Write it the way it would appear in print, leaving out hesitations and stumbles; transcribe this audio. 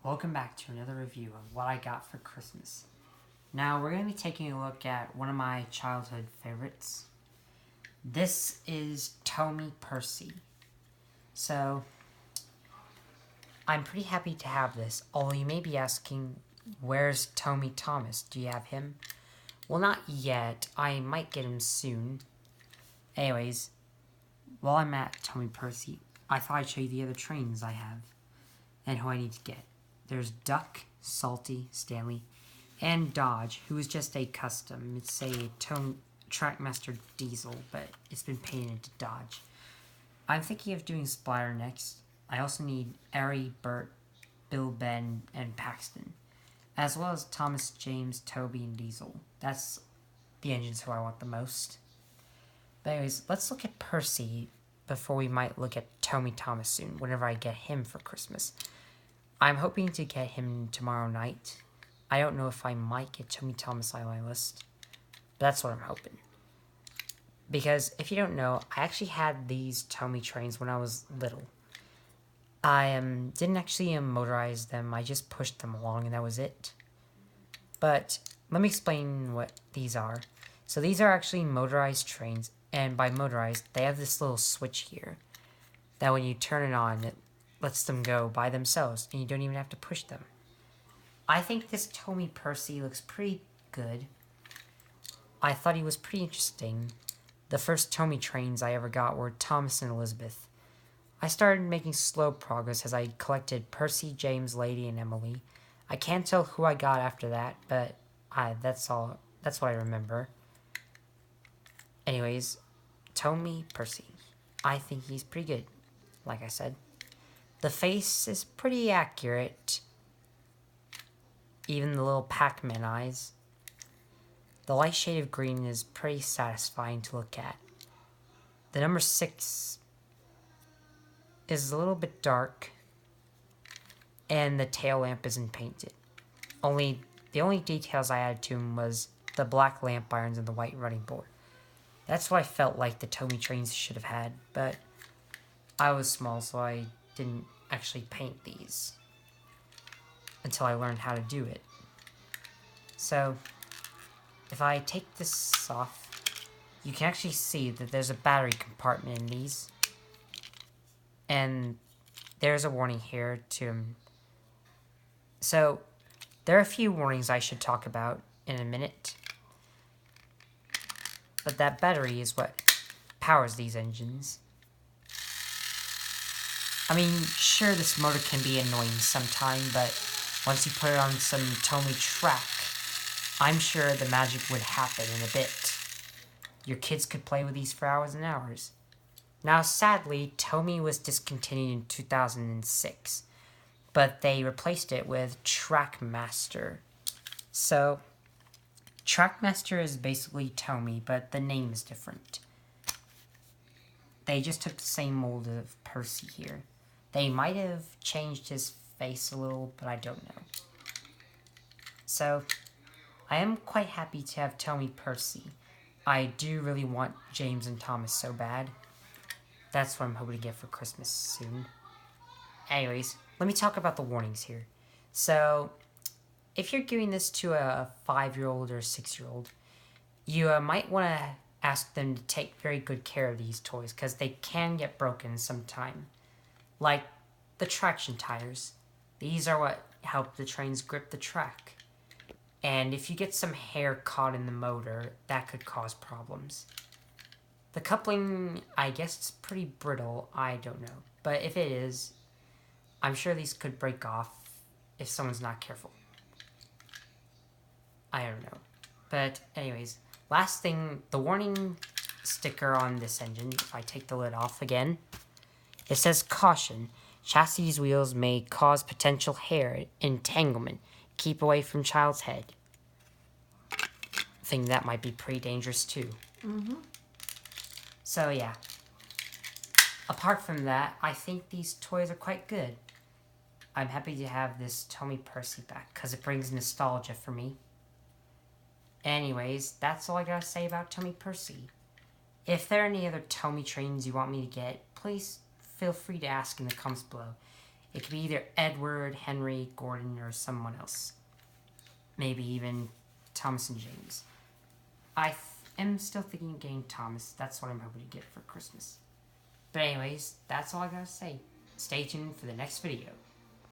Welcome back to another review of what I got for Christmas. Now we're going to be taking a look at one of my childhood favorites. This is Tomy Percy. So, I'm pretty happy to have this, although you may be asking, where's Tomy Thomas? Do you have him? Well, not yet. I might get him soon. Anyways, while I'm at Tomy Percy, I thought I'd show you the other trains I have and who I need to get. There's Duck, Salty, Stanley, and Dodge, who is just a custom. It's a Trackmaster diesel, but it's been painted into Dodge. I'm thinking of doing Splatter next. I also need Ari, Bert, Bill, Ben, and Paxton, as well as Thomas, James, Toby, and Diesel. That's the engines who I want the most. But anyways, let's look at Percy before we might look at Tomy Thomas soon, whenever I get him for Christmas. I'm hoping to get him tomorrow night. I don't know if I might get Tomy Thomas on my list, but that's what I'm hoping. Because if you don't know, I actually had these Tomy trains when I was little. I didn't actually motorize them, I just pushed them along and that was it. But let me explain what these are. So these are actually motorized trains, and by motorized, they have this little switch here that when you turn it on, it lets them go by themselves, and you don't even have to push them. I think this Tomy Percy looks pretty good. I thought he was pretty interesting. The first Tomy trains I ever got were Thomas and Elizabeth. I started making slow progress as I collected Percy, James, Lady, and Emily. I can't tell who I got after that, but that's all. That's what I remember. Anyways, Tomy Percy. I think he's pretty good, like I said. The face is pretty accurate. Even the little Pac-Man eyes. The light shade of green is pretty satisfying to look at. The number 6 is a little bit dark. And the tail lamp isn't painted. The only details I added to him was the black lamp irons and the white running board. That's what I felt like the Tomy trains should have had, but I was small, so I didn't actually paint these until I learned how to do it. So, if I take this off, you can actually see that there's a battery compartment in these. And there's a warning here to... So, there are a few warnings I should talk about in a minute. But that battery is what powers these engines. I mean, sure, this motor can be annoying sometime, but once you put it on some Tomy track, I'm sure the magic would happen in a bit. Your kids could play with these for hours and hours. Now, sadly, Tomy was discontinued in 2006, but they replaced it with Trackmaster. So, Trackmaster is basically Tomy, but the name is different. They just took the same mold of Percy here. They might have changed his face a little, but I don't know. So, I am quite happy to have Tomy Percy. I do really want James and Thomas so bad. That's what I'm hoping to get for Christmas soon. Anyways, let me talk about the warnings here. So, if you're giving this to a 5-year-old or a 6-year-old, you might want to ask them to take very good care of these toys, because they can get broken sometime. Like the traction tires. These are what help the trains grip the track. And if you get some hair caught in the motor, that could cause problems. The coupling, I guess it's pretty brittle, I don't know. But if it is, I'm sure these could break off if someone's not careful. I don't know. But anyways, last thing, the warning sticker on this engine, if I take the lid off again, it says, caution, chassis wheels may cause potential hair entanglement. Keep away from child's head. I think that might be pretty dangerous too. So yeah. Apart from that, I think these toys are quite good. I'm happy to have this Tomy Percy back, because it brings nostalgia for me. Anyways, that's all I gotta say about Tomy Percy. If there are any other Tomy trains you want me to get, please feel free to ask in the comments below. It could be either Edward, Henry, Gordon, or someone else. Maybe even Thomas and James. I am still thinking of getting Thomas. That's what I'm hoping to get for Christmas. But anyways, that's all I gotta say. Stay tuned for the next video.